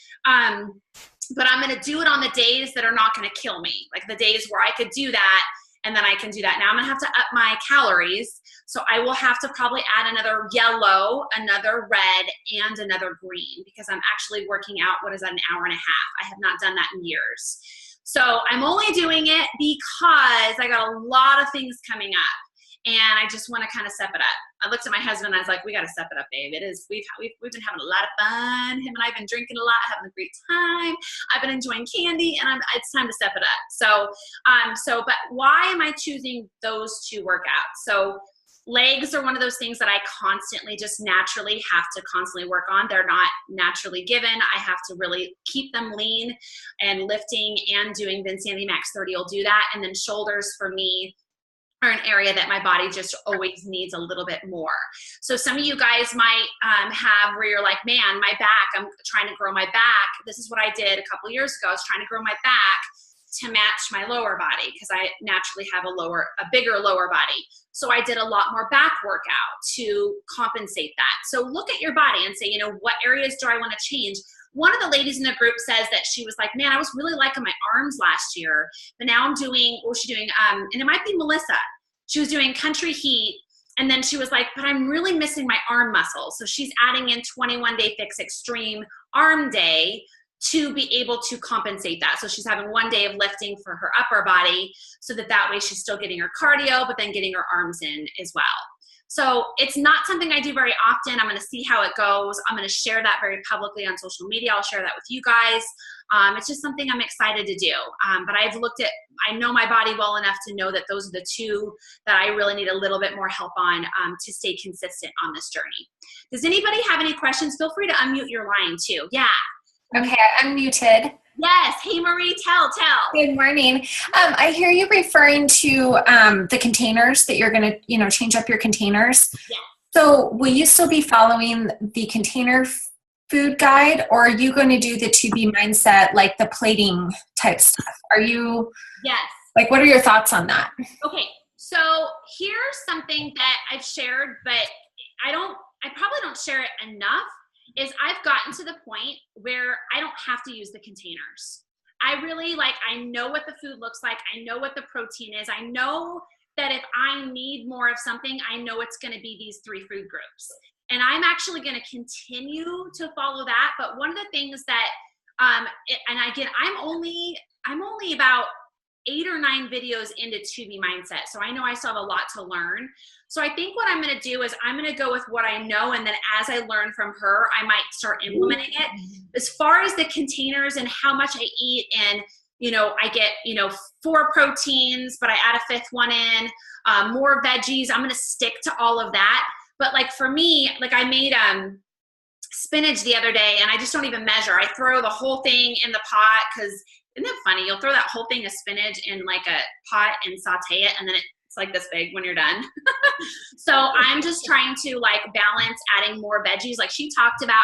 S1: But I'm going to do it on the days that are not going to kill me, like the days where I could do that, and then I can do that. Now I'm going to have to up my calories, so I will have to probably add another yellow, another red, and another green, because I'm actually working out, what is that, an hour and a half. I have not done that in years. So I'm only doing it because I got a lot of things coming up, and I just want to kind of step it up. I looked at my husband, and I was like, we got to step it up, babe. It is, we've been having a lot of fun. Him and I have been drinking a lot, having a great time. I've been enjoying candy, and it's time to step it up. But why am I choosing those 2 workouts? So legs are one of those things that I constantly just naturally have to constantly work on. They're not naturally given. I have to really keep them lean, and lifting and doing the Insanity Max 30 will do that. And then shoulders for me are an area that my body just always needs a little bit more. So some of you guys might have where you're like, man, my back, I'm trying to grow my back. This is what I did a couple years ago. I was trying to grow my back to match my lower body, because I naturally have a bigger lower body. So I did a lot more back workout to compensate that. So look at your body and say, you know, what areas do I want to change? One of the ladies in the group says that she was like, man, I was really liking my arms last year, but now I'm doing, what was she doing? And it might be Melissa. She was doing Country Heat, and then she was like, but I'm really missing my arm muscles. So she's adding in 21 Day Fix Extreme Arm Day to be able to compensate that. So she's having 1 day of lifting for her upper body, so that way she's still getting her cardio, but then getting her arms in as well. So it's not something I do very often. I'm going to see how it goes. I'm going to share that very publicly on social media. I'll share that with you guys. It's just something I'm excited to do. But I know my body well enough to know that those are the 2 that I really need a little bit more help on to stay consistent on this journey. Does anybody have any questions? Feel free to unmute your line too. Yeah.
S4: Okay, I'm muted.
S1: Yes. Hey, Marie, tell.
S4: Good morning. I hear you referring to the containers, that you're going to, you know, change up your containers.
S1: Yeah.
S4: So will you still be following the container food guide, or are you going to do the 2B mindset, like the plating type stuff? Are you?
S1: Yes.
S4: Like, what are your thoughts on that?
S1: Okay. So here's something that I've shared, but I probably don't share it enough, is I've gotten to the point where I don't have to use the containers. I know what the food looks like. I know what the protein is. I know that if I need more of something, I know it's going to be these 3 food groups. And I'm actually going to continue to follow that. But one of the things that, and again, I'm only about 8 or 9 videos into 2B mindset. So I know I still have a lot to learn. So I think what I'm going to do is I'm going to go with what I know. And then as I learn from her, I might start implementing it. As far as the containers and how much I eat, and, you know, I get, 4 proteins, but I add a 5th one in, more veggies. I'm going to stick to all of that. But like for me, like I made spinach the other day, and I just don't even measure. I throw the whole thing in the pot, because isn't that funny? You'll throw that whole thing of spinach in like a pot and saute it, and then it It's like this big when you're done. So I'm just trying to like balance adding more veggies. Like she talked about,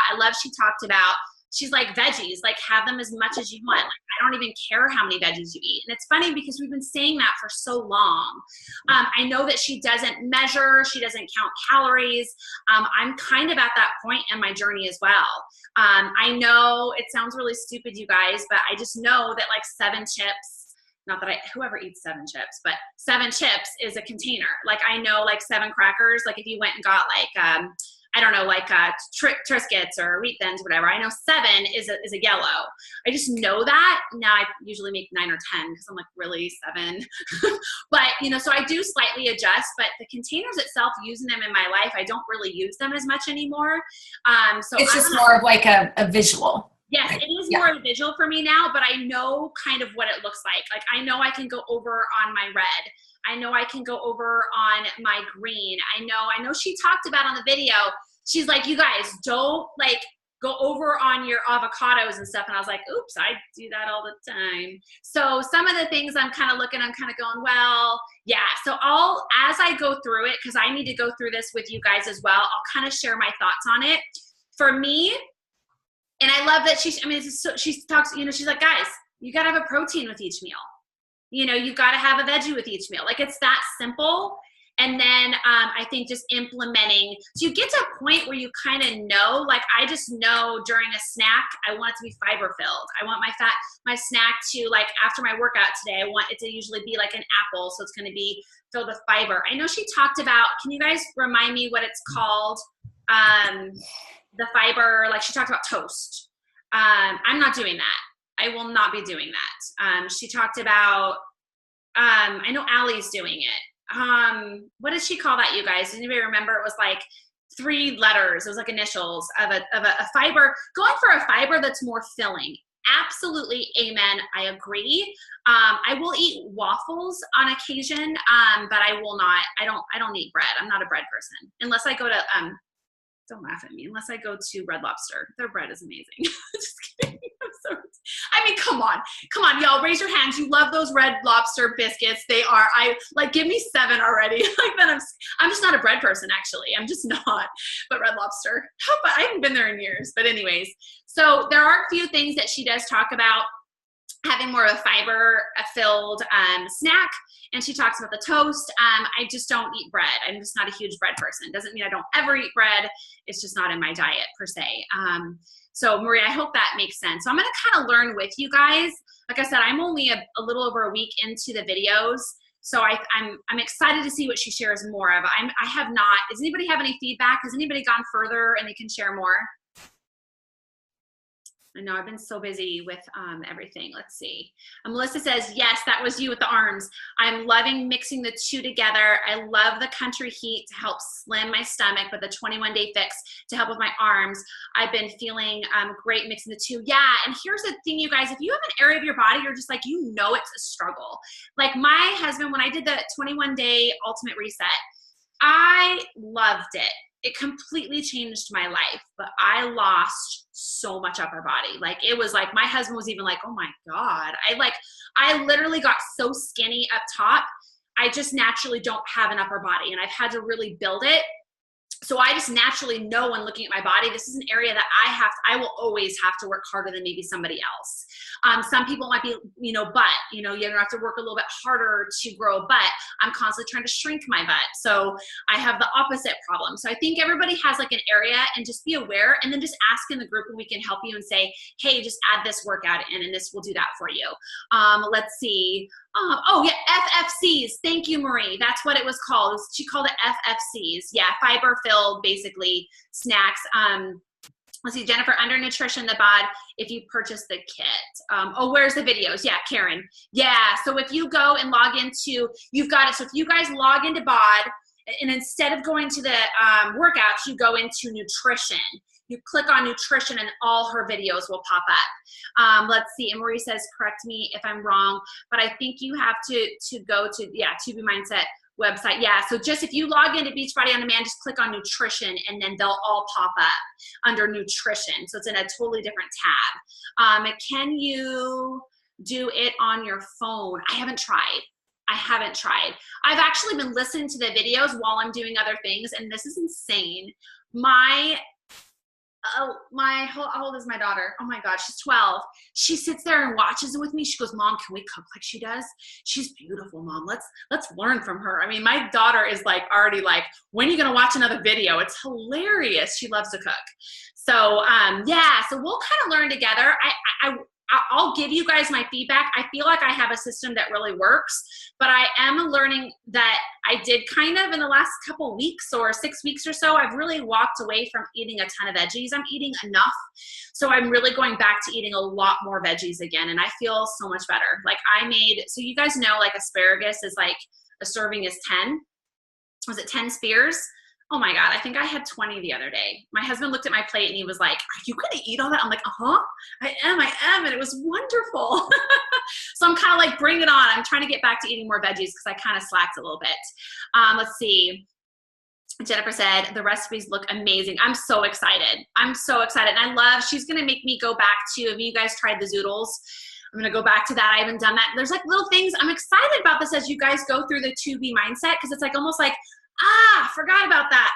S1: she's like, veggies, like have them as much as you want. Like I don't even care how many veggies you eat. And it's funny because we've been saying that for so long. I know that she doesn't measure, she doesn't count calories. I'm kind of at that point in my journey as well. I know it sounds really stupid, you guys, but I just know that like 7 chips, not that whoever eats 7 chips, but 7 chips is a container. Like I know like 7 crackers, like if you went and got like, I don't know, like Triscuits or Wheat Thins, whatever. I know 7 is a yellow. I just know that. Now I usually make 9 or 10 because I'm like, really 7? But, you know, so I do slightly adjust, but the containers itself, using them in my life, I don't really use them as much anymore. So
S4: it's just more of like a visual.
S1: Yes, it is more of a visual for me now, but I know kind of what it looks like. Like I know I can go over on my red. I know I can go over on my green. I know she talked about on the video, she's like, you guys don't like go over on your avocados and stuff. And I was like, oops, I do that all the time. So some of the things I'm kind of looking, I'm kind of going, well, yeah. So as I go through it, because I need to go through this with you guys as well, I'll kind of share my thoughts on it. For me, and I love that she talks, you know, she's like, guys, you got to have a protein with each meal. You know, you've got to have a veggie with each meal. Like it's that simple. And then I think just implementing, so you get to a point where you kind of know, like I just know during a snack, I want it to be fiber filled. I want my snack to like after my workout today, I want it to usually be like an apple. So it's going to be filled with fiber. I know she talked about, can you guys remind me what it's called? The fiber, like she talked about toast. I'm not doing that. I will not be doing that. She talked about, I know Allie's doing it. What did she call that, you guys? Does anybody remember? It was like 3 letters. It was like initials of a fiber. Going for a fiber that's more filling. Absolutely, amen. I agree. I will eat waffles on occasion, but I will not. I don't eat bread. I'm not a bread person unless I go to. Don't laugh at me. Unless I go to Red Lobster, their bread is amazing. Just kidding. I mean, come on, y'all, raise your hands. You love those Red Lobster biscuits. They are. I like. Give me 7 already. Like then I'm just not a bread person. Actually, I'm just not. But Red Lobster, I haven't been there in years. But anyways, so there are a few things that she does talk about. Having more of a fiber-filled snack, and she talks about the toast. I just don't eat bread. I'm just not a huge bread person. Doesn't mean I don't ever eat bread. It's just not in my diet per se. So Maria, I hope that makes sense. So I'm going to kind of learn with you guys. Like I said, I'm only a little over a week into the videos, so I'm excited to see what she shares more of. I have not. Does anybody have any feedback? Has anybody gone further and they can share more? I know I've been so busy with everything. Let's see. Melissa says, yes, that was you with the arms. I'm loving mixing the 2 together. I love the country heat to help slim my stomach, but the 21-day fix to help with my arms. I've been feeling great mixing the 2. Yeah, and here's the thing, you guys. If you have an area of your body, you're just like, you know it's a struggle. Like my husband, when I did the 21-day ultimate reset, I loved it. It completely changed my life, but I lost so much upper body. Like it was like, my husband was even like, oh my God. I literally got so skinny up top. I just naturally don't have an upper body, and I've had to really build it. So I just naturally know when looking at my body, this is an area that I will always have to work harder than maybe somebody else. Some people might be, butt, you're gonna have to work a little bit harder to grow a butt. I'm constantly trying to shrink my butt. So I have the opposite problem. So I think everybody has like an area, and just be aware, and then just ask in the group and we can help you and say, hey, just add this workout in and this will do that for you. Let's see. Oh yeah, FFCs. Thank you, Marie. That's what it was called. She called it FFCs. Yeah, fiber-filled, basically, snacks. Let's see, Jennifer, under nutrition, the bod, if you purchase the kit. Where's the videos? Yeah, Karen. Yeah, so if you go and log into, you've got it. So if you guys log into bod, and instead of going to the workouts, you go into nutrition. You click on nutrition and all her videos will pop up. Let's see, and Marie says, correct me if I'm wrong, but I think you have to go to, To Be Mindset website. Yeah, so just if you log into Beachbody On Demand, just click on nutrition and then they'll all pop up under nutrition. So it's in a totally different tab. Can you do it on your phone? I haven't tried. I haven't tried. I've actually been listening to the videos while I'm doing other things, and this is insane. How old is my daughter? Oh my God, she's 12. She sits there and watches it with me. She goes, Mom, can we cook like she does? She's beautiful, Mom. Let's learn from her. I mean, my daughter is like already like, when are you gonna watch another video? It's hilarious. She loves to cook. So yeah, so we'll kind of learn together. I'll give you guys my feedback. I feel like I have a system that really works, but I am learning that I did kind of in the last couple weeks or 6 weeks or so, I've really walked away from eating a ton of veggies. I'm eating enough. So I'm really going back to eating a lot more veggies again. And I feel so much better. Like so you guys know, like asparagus is like a serving is 10. Was it 10 spears? Oh my God, I think I had 20 the other day. My husband looked at my plate and he was like, are you gonna eat all that? I'm like, I am. And it was wonderful. So I'm kind of like, bring it on. I'm trying to get back to eating more veggies because I kind of slacked a little bit. Let's see. Jennifer said, the recipes look amazing. I'm so excited. And she's gonna make me go back to, have you guys tried the zoodles? I'm going to go back to that. I haven't done that. There's like little things. I'm excited about this as you guys go through the 2B mindset, because it's like almost like, forgot about that.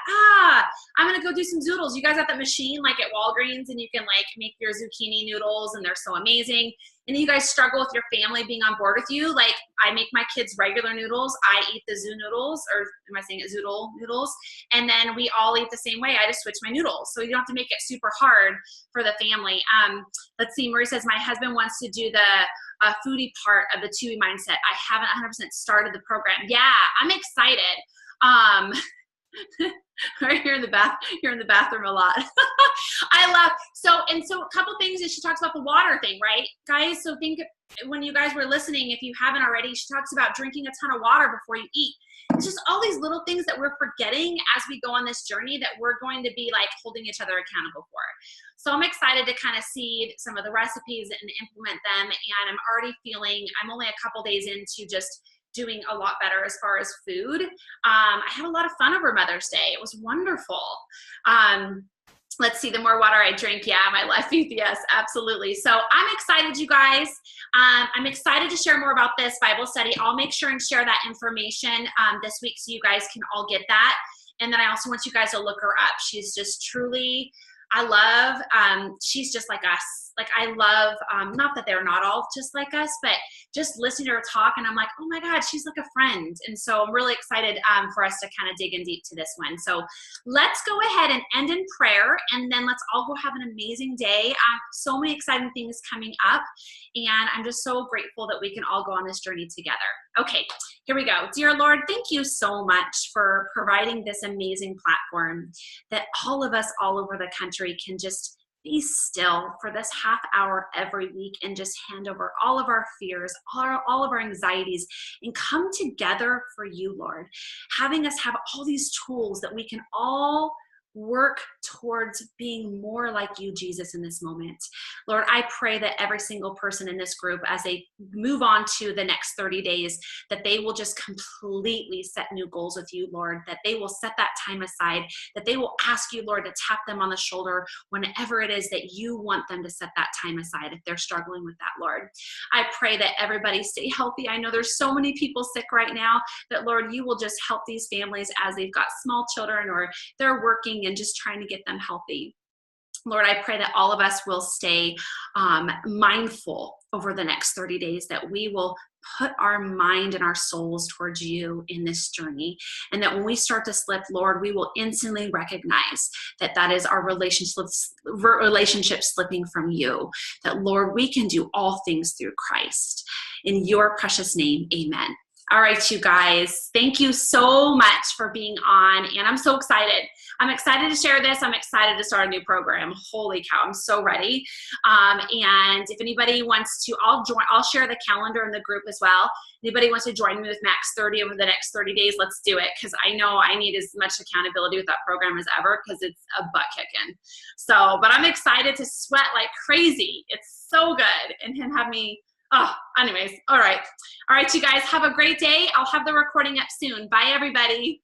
S1: I'm going to go do some zoodles. You guys have that machine like at Walgreens, and you can like make your zucchini noodles, and they're so amazing. And you guys struggle with your family being on board with you. Like I make my kids regular noodles. I eat the zoo noodles, or am I saying it, zoodle noodles? And then we all eat the same way. I just switch my noodles. So you don't have to make it super hard for the family. Let's see. Marie says, my husband wants to do the foodie part of the 2B mindset. I haven't 100% started the program. Yeah, I'm excited. Right here in the bathroom a lot. So a couple things that she talks about the water thing, right, guys? So think when you guys were listening, if you haven't already, she talks about drinking a ton of water before you eat. It's just all these little things that we're forgetting as we go on this journey that we're going to be like holding each other accountable for. So I'm excited to kind of see some of the recipes and implement them. And I'm already feeling, I'm only a couple days into just doing a lot better as far as food. I had a lot of fun over Mother's Day. It was wonderful. Let's see, the more water I drink, yeah, my life, yes, absolutely. So I'm excited, you guys. I'm excited to share more about this Bible study. I'll make sure and share that information this week so you guys can all get that. And then I also want you guys to look her up. She's just truly, she's just like us. Like I love, not that they're not all just like us, but just listening to her talk, and I'm like, oh my God, she's like a friend. And so I'm really excited for us to kind of dig in deep to this one. So let's go ahead and end in prayer, and then let's all go have an amazing day. So many exciting things coming up, and I'm just so grateful that we can all go on this journey together. Okay, here we go. Dear Lord, thank you so much for providing this amazing platform that all of us all over the country can just be still for this half hour every week and just hand over all of our fears, all of our anxieties, and come together for you, Lord. Having us have all these tools that we can all work towards being more like you, Jesus, in this moment. Lord, I pray that every single person in this group, as they move on to the next 30 days, that they will just completely set new goals with you, Lord, that they will set that time aside, that they will ask you, Lord, to tap them on the shoulder whenever it is that you want them to set that time aside if they're struggling with that, Lord. I pray that everybody stay healthy. I know there's so many people sick right now, that, Lord, you will just help these families as they've got small children or they're working and just trying to get them healthy. Lord, I pray that all of us will stay mindful over the next 30 days, that we will put our mind and our souls towards you in this journey. And that when we start to slip, Lord, we will instantly recognize that that is our relationship slipping from you. That, Lord, we can do all things through Christ. In your precious name, amen. All right, you guys, thank you so much for being on, and I'm so excited. I'm excited to share this. I'm excited to start a new program. Holy cow, I'm so ready. And if anybody wants to, I'll share the calendar in the group as well. Anybody wants to join me with Max 30 over the next 30 days, let's do it, because I know I need as much accountability with that program as ever, because it's a butt kicking. So, but I'm excited to sweat like crazy. It's so good, and him have me. Anyways, all right, you guys, have a great day. I'll have the recording up soon. Bye, everybody.